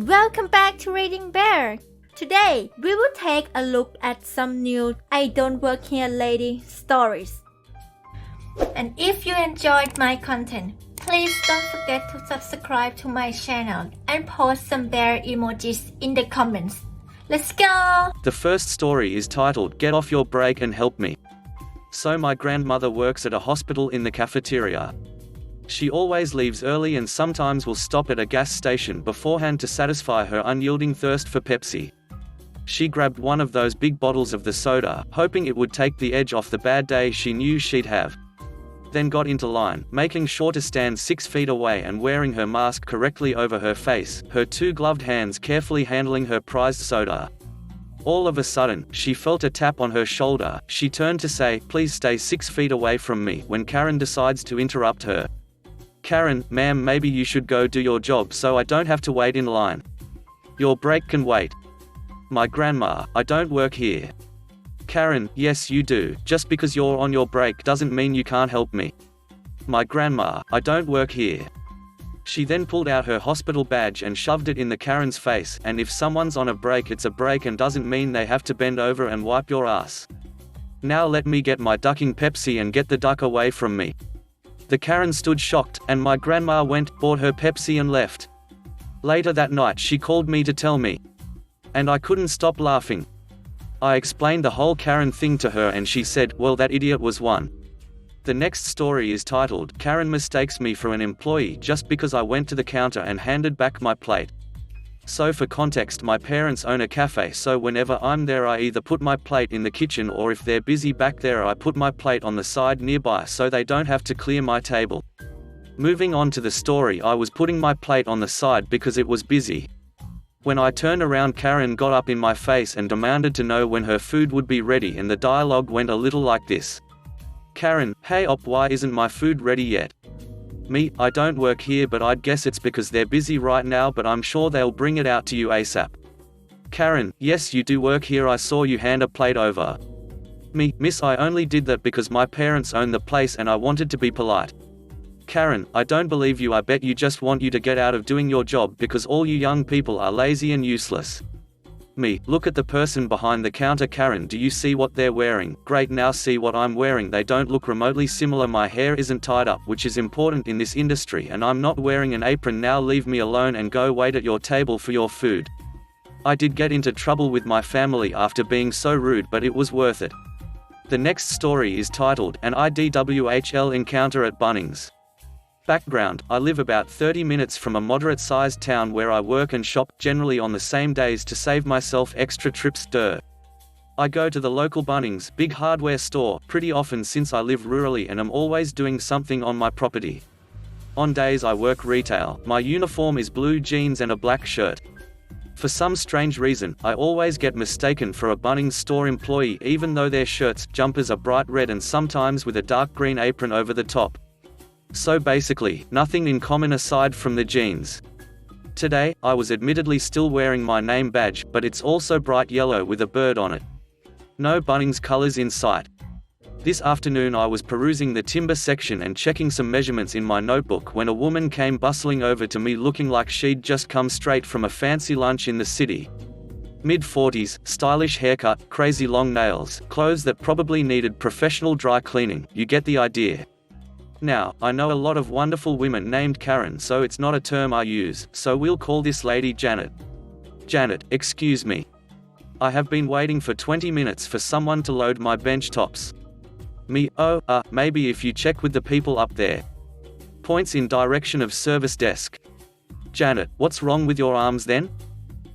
Welcome back to Reading Bear. Today, we will take a look at some new I Don't Work Here Lady stories. And if you enjoyed my content, please don't forget to subscribe to my channel and post some bear emojis in the comments. Let's go! The first story is titled Get Off Your Break and Help Me. So my grandmother works at a hospital in the cafeteria. She always leaves early and sometimes will stop at a gas station beforehand to satisfy her unyielding thirst for Pepsi. She grabbed one of those big bottles of the soda, hoping it would take the edge off the bad day she knew she'd have. Then got into line, making sure to stand 6 feet away and wearing her mask correctly over her face, her 2 gloved hands carefully handling her prized soda. All of a sudden, she felt a tap on her shoulder. She turned to say, "Please stay 6 feet away from me," when Karen decides to interrupt her. "Karen, ma'am, maybe you should go do your job so I don't have to wait in line. Your break can wait." "My grandma, I don't work here." "Karen, yes you do. Just because you're on your break doesn't mean you can't help me." "My grandma, I don't work here." She then pulled out her hospital badge and shoved it in the Karen's face, and if someone's on a break, it's a break and doesn't mean they have to bend over and wipe your ass. "Now let me get my ducking Pepsi and get the duck away from me." The Karen stood shocked, and my grandma went, bought her Pepsi and left. Later that night she called me to tell me. And I couldn't stop laughing. I explained the whole Karen thing to her and she said, "Well, that idiot was one." The next story is titled, Karen Mistakes Me for an Employee Just Because I Went to the Counter and Handed Back My Plate. So for context, my parents own a cafe, so whenever I'm there I either put my plate in the kitchen or if they're busy back there I put my plate on the side nearby so they don't have to clear my table. Moving on to the story, I was putting my plate on the side because it was busy. When I turned around, Karen got up in my face and demanded to know when her food would be ready, and the dialogue went a little like this. "Karen, hey op, why isn't my food ready yet?" "Me, I don't work here, but I'd guess it's because they're busy right now, but I'm sure they'll bring it out to you ASAP." "Karen, yes you do work here, I saw you hand a plate over." "Me, miss, I only did that because my parents own the place and I wanted to be polite." "Karen, I don't believe you, I bet you just want you to get out of doing your job because all you young people are lazy and useless." "Me, look at the person behind the counter. Karen, do you see what they're wearing? Great, now see what I'm wearing. They don't look remotely similar. My hair isn't tied up, which is important in this industry, and I'm not wearing an apron. Now leave me alone and go wait at your table for your food." I did get into trouble with my family after being so rude, but it was worth it. The next story is titled, An IDWHL Encounter at Bunnings. Background, I live about 30 minutes from a moderate-sized town where I work and shop, generally on the same days to save myself extra trips. I go to the local Bunnings, big hardware store, pretty often since I live rurally and am always doing something on my property. On days I work retail, my uniform is blue jeans and a black shirt. For some strange reason, I always get mistaken for a Bunnings store employee even though their shirts, jumpers are bright red and sometimes with a dark green apron over the top. So basically, nothing in common aside from the jeans. Today, I was admittedly still wearing my name badge, but it's also bright yellow with a bird on it. No Bunnings colors in sight. This afternoon I was perusing the timber section and checking some measurements in my notebook when a woman came bustling over to me looking like she'd just come straight from a fancy lunch in the city. Mid-40s, stylish haircut, crazy long nails, clothes that probably needed professional dry cleaning, you get the idea. Now, I know a lot of wonderful women named Karen, so it's not a term I use, so we'll call this lady Janet. "Janet, excuse me. I have been waiting for 20 minutes for someone to load my bench tops." "Me, oh, maybe if you check with the people up there." Points in direction of service desk. "Janet, what's wrong with your arms then?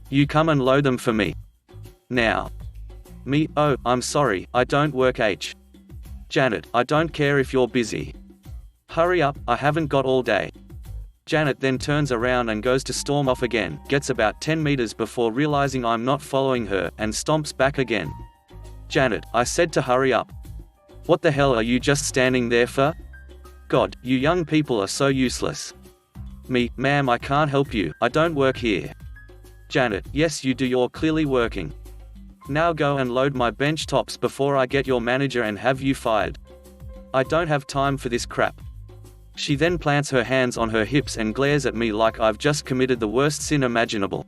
You come and load them for me. Now." "Me, oh, I'm sorry, I don't work H." "Janet, I don't care if you're busy. Hurry up, I haven't got all day." Janet then turns around and goes to storm off again, gets about 10 meters before realizing I'm not following her, and stomps back again. "Janet, I said to hurry up. What the hell are you just standing there for? God, you young people are so useless." "Me, ma'am, I can't help you, I don't work here." "Janet, yes you do, you're clearly working. Now go and load my bench tops before I get your manager and have you fired. I don't have time for this crap." She then plants her hands on her hips and glares at me like I've just committed the worst sin imaginable.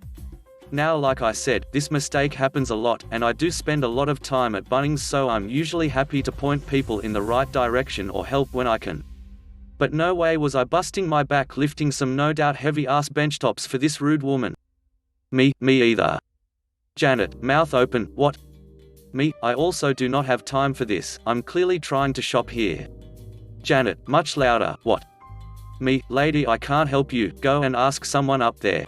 Now, like I said, this mistake happens a lot, and I do spend a lot of time at Bunnings, so I'm usually happy to point people in the right direction or help when I can. But no way was I busting my back lifting some no doubt heavy-ass benchtops for this rude woman. Me either. Janet, mouth open, what? Me, I also do not have time for this, I'm clearly trying to shop here. Janet, much louder, what? Me, lady, I can't help you, go and ask someone up there.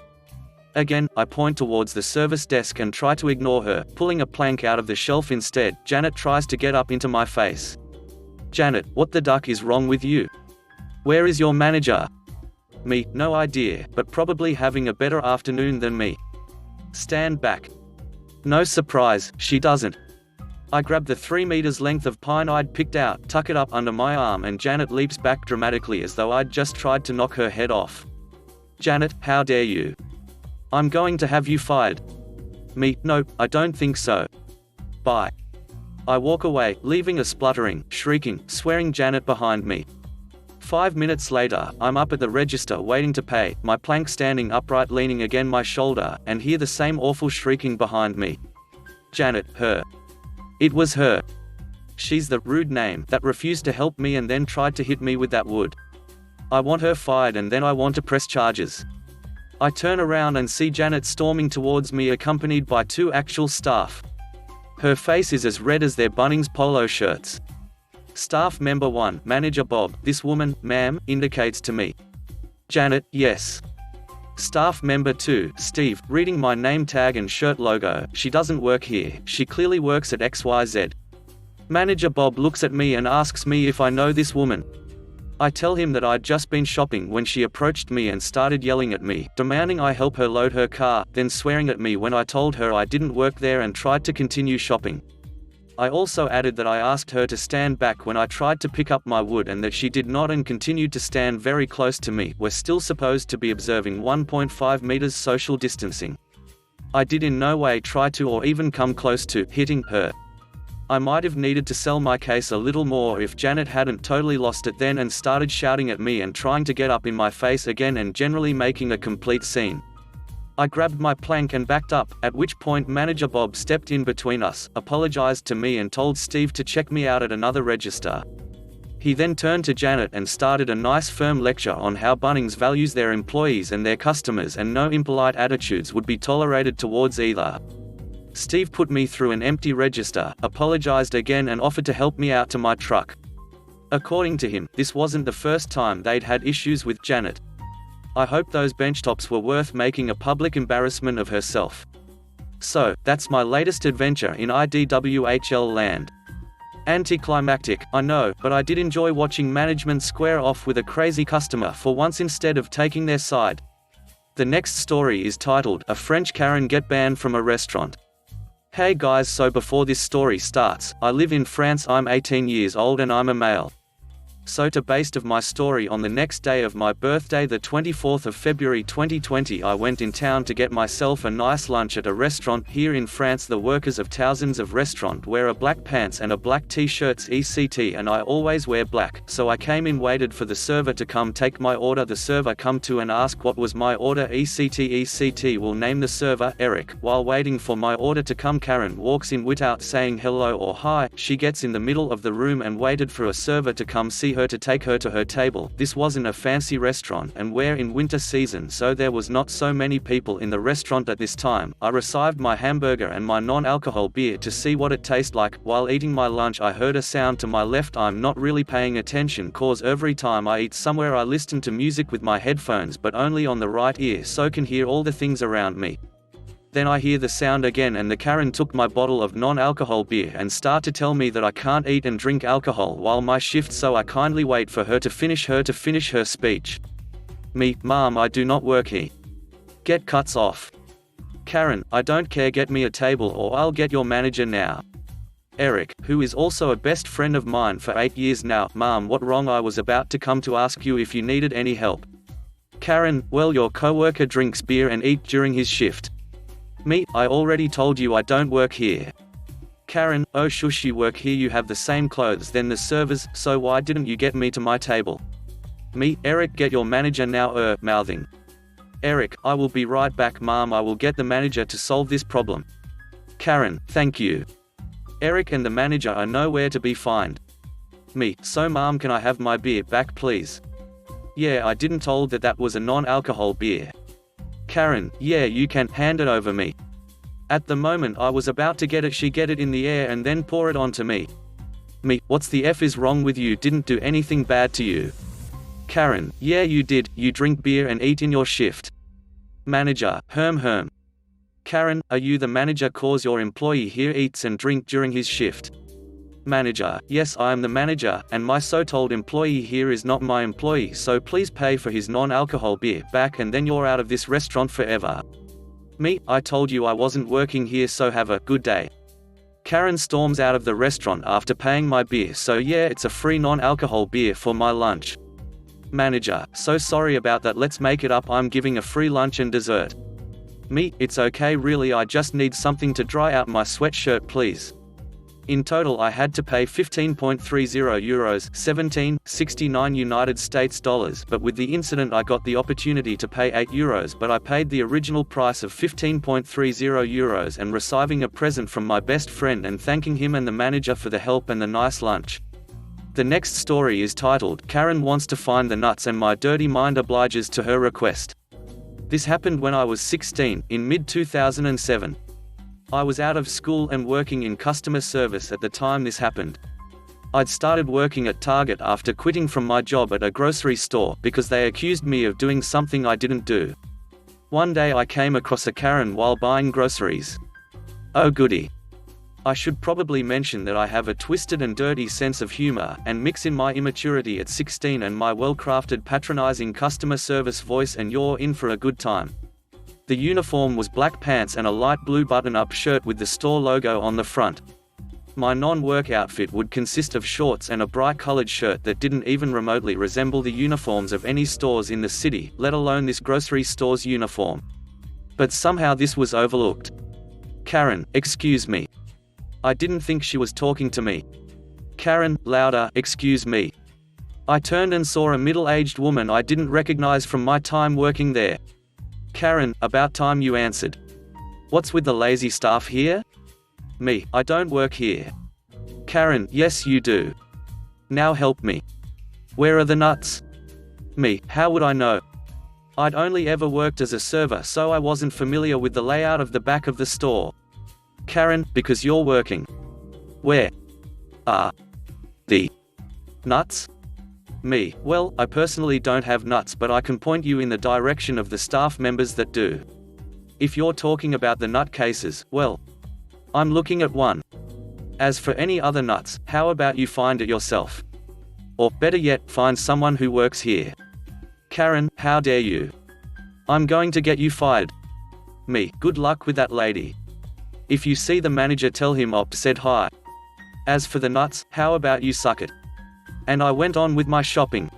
Again, I point towards the service desk and try to ignore her, pulling a plank out of the shelf instead. Janet tries to get up into my face. Janet, what the duck is wrong with you? Where is your manager? Me, no idea, but probably having a better afternoon than me. Stand back. No surprise, she doesn't. I grab the 3 meters length of pine I'd picked out, tuck it up under my arm, and Janet leaps back dramatically as though I'd just tried to knock her head off. Janet, how dare you? I'm going to have you fired. Me, no, I don't think so. Bye. I walk away, leaving a spluttering, shrieking, swearing Janet behind me. 5 minutes later, I'm up at the register waiting to pay, my plank standing upright leaning against my shoulder, and hear the same awful shrieking behind me. Janet, her. It was her. She's the rude name that refused to help me and then tried to hit me with that wood. I want her fired, and then I want to press charges. I turn around and see Janet storming towards me accompanied by 2 actual staff. Her face is as red as their Bunnings polo shirts. Staff member 1, Manager Bob, this woman, ma'am, indicates to me. Janet, yes. Staff member 2, Steve, reading my name tag and shirt logo, she doesn't work here, she clearly works at XYZ. Manager Bob looks at me and asks me if I know this woman. I tell him that I'd just been shopping when she approached me and started yelling at me, demanding I help her load her car, then swearing at me when I told her I didn't work there and tried to continue shopping. I also added that I asked her to stand back when I tried to pick up my wood and that she did not and continued to stand very close to me. We're still supposed to be observing 1.5 meters social distancing. I did in no way try to or even come close to hitting her. I might have needed to sell my case a little more if Janet hadn't totally lost it then and started shouting at me and trying to get up in my face again and generally making a complete scene. I grabbed my plank and backed up, at which point Manager Bob stepped in between us, apologized to me and told Steve to check me out at another register. He then turned to Janet and started a nice firm lecture on how Bunnings values their employees and their customers and no impolite attitudes would be tolerated towards either. Steve put me through an empty register, apologized again and offered to help me out to my truck. According to him, this wasn't the first time they'd had issues with Janet. I hope those benchtops were worth making a public embarrassment of herself. So, that's my latest adventure in IDWHL land. Anticlimactic, I know, but I did enjoy watching management square off with a crazy customer for once instead of taking their side. The next story is titled, A French Karen Get Banned from a Restaurant. Hey guys, so before this story starts, I live in France, I'm 18 years old and I'm a male. So to base of my story, on the next day of my birthday, the 24th of February 2020, I went in town to get myself a nice lunch at a restaurant here in France. The workers of thousands of restaurant wear a black pants and a black t-shirts etc, and I always wear black, so I came in, waited for the server to come take my order. The server come to and ask what was my order etc will name the server, Eric. While waiting for my order to come, Karen walks in without saying hello or hi. She gets in the middle of the room and waited for a server to come see her to take her to her table. This wasn't a fancy restaurant and we're in winter season, so there was not so many people in the restaurant at this time. I received my hamburger and my non-alcohol beer to see what it tastes like. While eating my lunch, I heard a sound to my left. I'm not really paying attention cause every time I eat somewhere I listen to music with my headphones, but only on the right ear so can hear all the things around me. Then I hear the sound again and the Karen took my bottle of non-alcohol beer and start to tell me that I can't eat and drink alcohol while my shift, so I kindly wait for her to finish her speech. Me, ma'am, I do not work here. Get cuts off. Karen, I don't care, get me a table or I'll get your manager now. Eric, who is also a best friend of mine for 8 years now, ma'am, what wrong? I was about to come to ask you if you needed any help. Karen, well, your coworker drinks beer and eat during his shift. Me, I already told you I don't work here. Karen, oh shush, you work here, you have the same clothes than the servers, so why didn't you get me to my table? Me, Eric, get your manager now. Mouthing. Eric, I will be right back, ma'am. I will get the manager to solve this problem. Karen, thank you. Eric and the manager are nowhere to be found. Me, so ma'am, can I have my beer back, please? Yeah, I didn't told that was a non-alcohol beer. Karen, yeah, you can hand it over me. At the moment I was about to get it, she get it in the air and then pour it onto me. Me, what's the F is wrong with you? Didn't do anything bad to you. Karen, yeah you did, you drink beer and eat in your shift. Manager, herm. Karen, are you the manager cause your employee here eats and drink during his shift? Manager, yes I am the manager, and my so-told employee here is not my employee, so please pay for his non-alcohol beer back and then you're out of this restaurant forever. Me, I told you I wasn't working here, so have a good day. Karen storms out of the restaurant after paying my beer, so yeah, it's a free non-alcohol beer for my lunch. Manager, so sorry about that, let's make it up, I'm giving a free lunch and dessert. Me, it's okay really, I just need something to dry out my sweatshirt please. In total I had to pay €15.30, $17.69 United States dollars, but with the incident I got the opportunity to pay €8, but I paid the original price of €15.30 and receiving a present from my best friend and thanking him and the manager for the help and the nice lunch. The next story is titled, Karen wants to find the nuts and my dirty mind obliges to her request. This happened when I was 16, in mid-2007. I was out of school and working in customer service at the time this happened. I'd started working at Target after quitting from my job at a grocery store because they accused me of doing something I didn't do. One day I came across a Karen while buying groceries. Oh goody. I should probably mention that I have a twisted and dirty sense of humor, and mix in my immaturity at 16 and my well-crafted patronizing customer service voice, and you're in for a good time. The uniform was black pants and a light blue button-up shirt with the store logo on the front. My non-work outfit would consist of shorts and a bright-colored shirt that didn't even remotely resemble the uniforms of any stores in the city, let alone this grocery store's uniform. But somehow this was overlooked. Karen, excuse me. I didn't think she was talking to me. Karen, louder, excuse me. I turned and saw a middle-aged woman I didn't recognize from my time working there. Karen, about time you answered. What's with the lazy staff here? Me, I don't work here. Karen, yes you do. Now help me. Where are the nuts? Me, how would I know? I'd only ever worked as a server, so I wasn't familiar with the layout of the back of the store. Karen, because you're working. Where are the nuts? Me, well, I personally don't have nuts, but I can point you in the direction of the staff members that do. If you're talking about the nut cases, well, I'm looking at one. As for any other nuts, how about you find it yourself? Or, better yet, find someone who works here. Karen, how dare you? I'm going to get you fired. Me, good luck with that lady. If you see the manager, tell him Op said hi. As for the nuts, how about you suck it? And I went on with my shopping.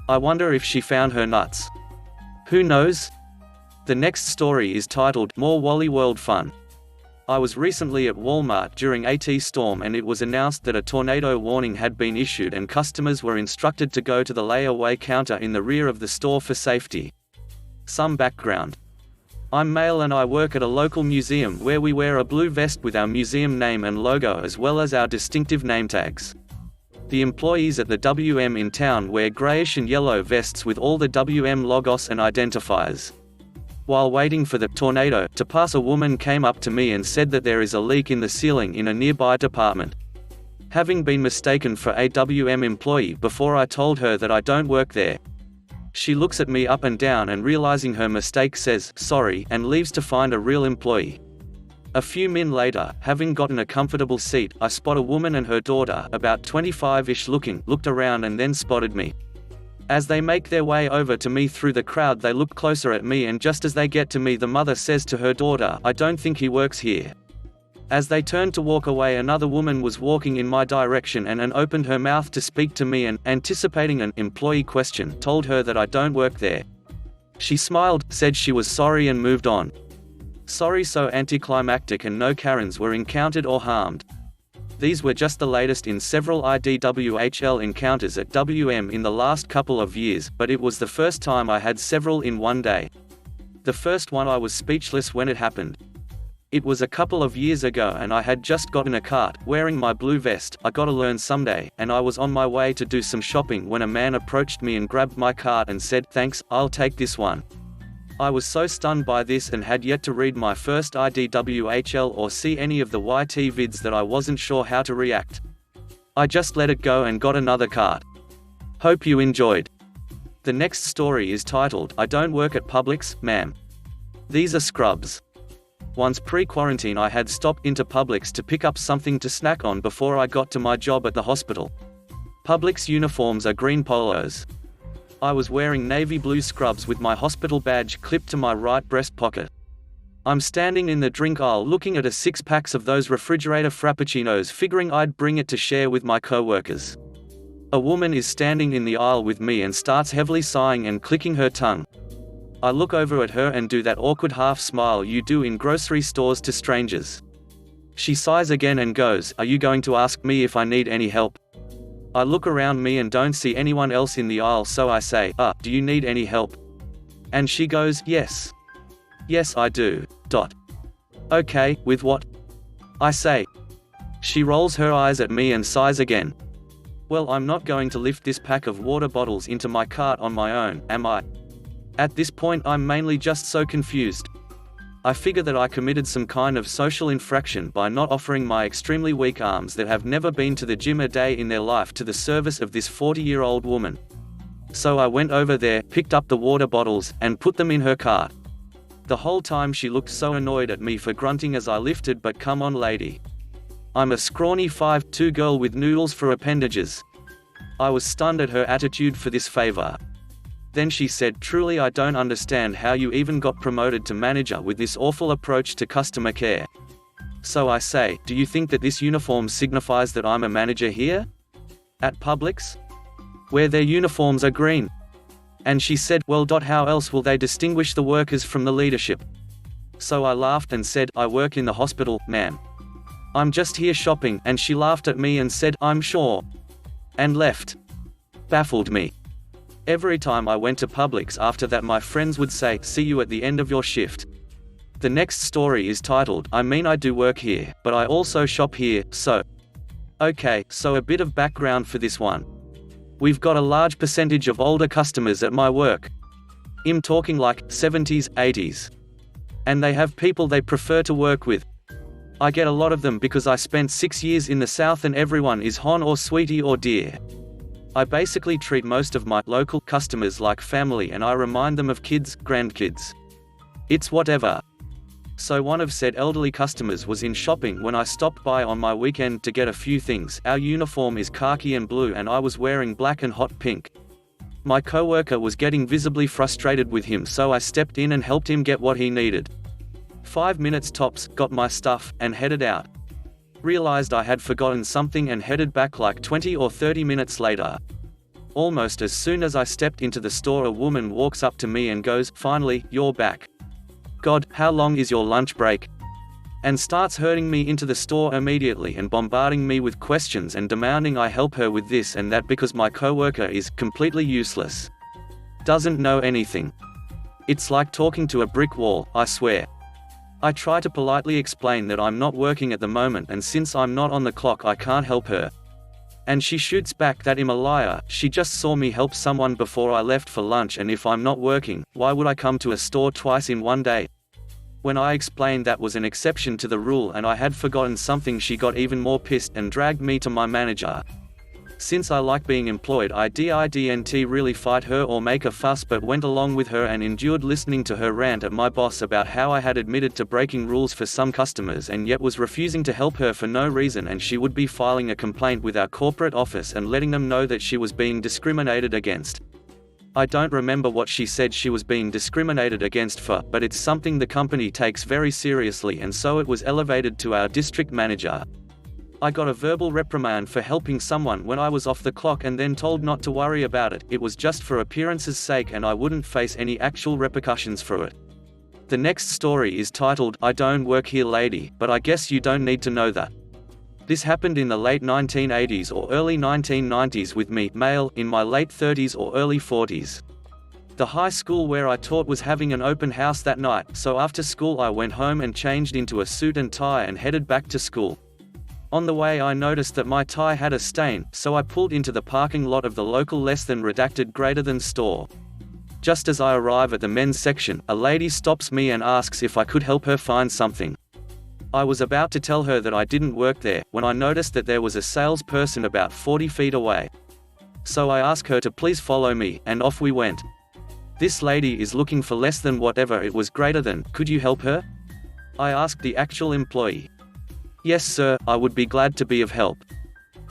I wonder if she found her nuts. Who knows? The next story is titled, More Wally World Fun. I was recently at Walmart during a storm and it was announced that a tornado warning had been issued and customers were instructed to go to the layaway counter in the rear of the store for safety. Some background. I'm male and I work at a local museum where we wear a blue vest with our museum name and logo as well as our distinctive name tags. The employees at the WM in town wear greyish and yellow vests with all the WM logos and identifiers. While waiting for the tornado to pass, a woman came up to me and said that there is a leak in the ceiling in a nearby department. Having been mistaken for a WM employee before I told her that I don't work there. She looks at me up and down and realizing her mistake says, sorry, and leaves to find a real employee. A few min later, having gotten a comfortable seat, I spot a woman and her daughter, about 25-ish looking, looked around and then spotted me. As they make their way over to me through the crowd, they look closer at me, and just as they get to me, the mother says to her daughter, I don't think he works here. As they turned to walk away, another woman was walking in my direction and opened her mouth to speak to me and, anticipating an employee question, told her that I don't work there. She smiled, said she was sorry and moved on. Sorry so anticlimactic, and no Karens were encountered or harmed. These were just the latest in several IDWHL encounters at WM in the last couple of years, but it was the first time I had several in one day. The first one I was speechless when it happened. It was a couple of years ago and I had just gotten a cart, wearing my blue vest, I gotta learn someday, and I was on my way to do some shopping when a man approached me and grabbed my cart and said, "Thanks, I'll take this one." I was so stunned by this and had yet to read my first IDWHL or see any of the YT vids that I wasn't sure how to react. I just let it go and got another cart. Hope you enjoyed. The next story is titled, "I don't work at Publix, ma'am. These are scrubs." Once pre-quarantine I had stopped into Publix to pick up something to snack on before I got to my job at the hospital. Publix uniforms are green polos. I was wearing navy blue scrubs with my hospital badge clipped to my right breast pocket. I'm standing in the drink aisle looking at a 6-pack of those refrigerator frappuccinos, figuring I'd bring it to share with my co-workers. A woman is standing in the aisle with me and starts heavily sighing and clicking her tongue. I look over at her and do that awkward half smile you do in grocery stores to strangers. She sighs again and goes, "Are you going to ask me if I need any help?" I look around me and don't see anyone else in the aisle, so I say, "Do you need any help?" And she goes, "Yes. Yes, I do. Okay, with what?" I say. She rolls her eyes at me and sighs again. Well, I'm not going to lift this pack of water bottles into my cart on my own, am I? At this point I'm mainly just so confused. I figure that I committed some kind of social infraction by not offering my extremely weak arms that have never been to the gym a day in their life to the service of this 40-year-old woman. So I went over there, picked up the water bottles, and put them in her cart. The whole time she looked so annoyed at me for grunting as I lifted, but come on lady. I'm a scrawny 5'2" girl with noodles for appendages. I was stunned at her attitude for this favor. Then she said, "Truly I don't understand how you even got promoted to manager with this awful approach to customer care." So I say, "Do you think that this uniform signifies that I'm a manager here? At Publix? Where their uniforms are green?" And she said, "Well, how else will they distinguish the workers from the leadership?" So I laughed and said, "I work in the hospital, ma'am. I'm just here shopping," and she laughed at me and said, "I'm sure," and left. Baffled me. Every time I went to Publix after that my friends would say, "See you at the end of your shift." The next story is titled, "I mean I do work here, but I also shop here, so." Okay, so a bit of background for this one. We've got a large percentage of older customers at my work. I'm talking like 70s, 80s. And they have people they prefer to work with. I get a lot of them because I spent 6 years in the South and everyone is hon or sweetie or dear. I basically treat most of my local customers like family and I remind them of kids, grandkids. It's whatever. So one of said elderly customers was in shopping when I stopped by on my weekend to get a few things. Our uniform is khaki and blue and I was wearing black and hot pink. My coworker was getting visibly frustrated with him, so I stepped in and helped him get what he needed. 5 minutes tops, got my stuff, and headed out. Realized I had forgotten something and headed back like 20 or 30 minutes later. Almost as soon as I stepped into the store, a woman walks up to me and goes, "Finally, you're back. God, how long is your lunch break?" And starts herding me into the store immediately and bombarding me with questions and demanding I help her with this and that because my coworker is completely useless. Doesn't know anything. It's like talking to a brick wall, I swear. I try to politely explain that I'm not working at the moment and since I'm not on the clock I can't help her. And she shoots back that I'm a liar, she just saw me help someone before I left for lunch and if I'm not working, why would I come to a store twice in one day? When I explained that was an exception to the rule and I had forgotten something, she got even more pissed and dragged me to my manager. Since I like being employed, I didn't really fight her or make a fuss but went along with her and endured listening to her rant at my boss about how I had admitted to breaking rules for some customers and yet was refusing to help her for no reason, and she would be filing a complaint with our corporate office and letting them know that she was being discriminated against. I don't remember what she said she was being discriminated against for, but it's something the company takes very seriously, and so it was elevated to our district manager. I got a verbal reprimand for helping someone when I was off the clock and then told not to worry about it, it was just for appearance's sake and I wouldn't face any actual repercussions for it. The next story is titled, "I don't work here lady, but I guess you don't need to know that." This happened in the late 1980s or early 1990s with me, male, in my late 30s or early 40s. The high school where I taught was having an open house that night, so after school I went home and changed into a suit and tie and headed back to school. On the way I noticed that my tie had a stain, so I pulled into the parking lot of the local less than redacted greater than store. Just as I arrive at the men's section, a lady stops me and asks if I could help her find something. I was about to tell her that I didn't work there, when I noticed that there was a salesperson about 40 feet away. So I asked her to please follow me, and off we went. This lady is looking for less than whatever it was greater than. Could you help her? I asked the actual employee. Yes sir, I would be glad to be of help.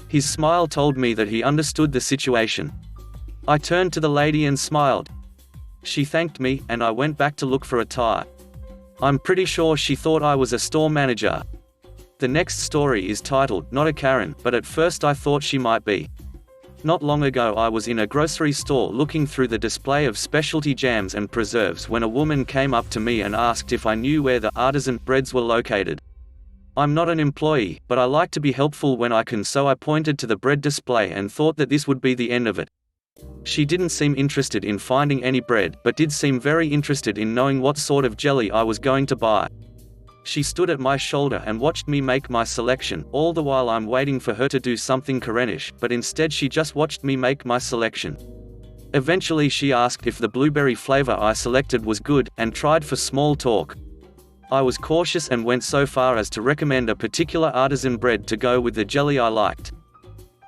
His smile told me that he understood the situation. I turned to the lady and smiled. She thanked me, and I went back to look for a tie. I'm pretty sure she thought I was a store manager. The next story is titled, Not a Karen, but at first I thought she might be. Not long ago I was in a grocery store looking through the display of specialty jams and preserves when a woman came up to me and asked if I knew where the artisan breads were located. I'm not an employee, but I like to be helpful when I can, so I pointed to the bread display and thought that this would be the end of it. She didn't seem interested in finding any bread, but did seem very interested in knowing what sort of jelly I was going to buy. She stood at my shoulder and watched me make my selection, all the while I'm waiting for her to do something Karenish, but instead she just watched me make my selection. Eventually she asked if the blueberry flavor I selected was good, and tried for small talk. I was cautious and went so far as to recommend a particular artisan bread to go with the jelly I liked.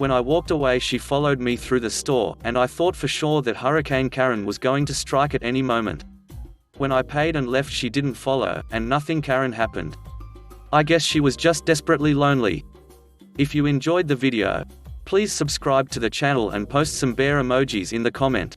When I walked away she followed me through the store, and I thought for sure that Hurricane Karen was going to strike at any moment. When I paid and left she didn't follow, and nothing Karen happened. I guess she was just desperately lonely. If you enjoyed the video, please subscribe to the channel and post some bear emojis in the comment.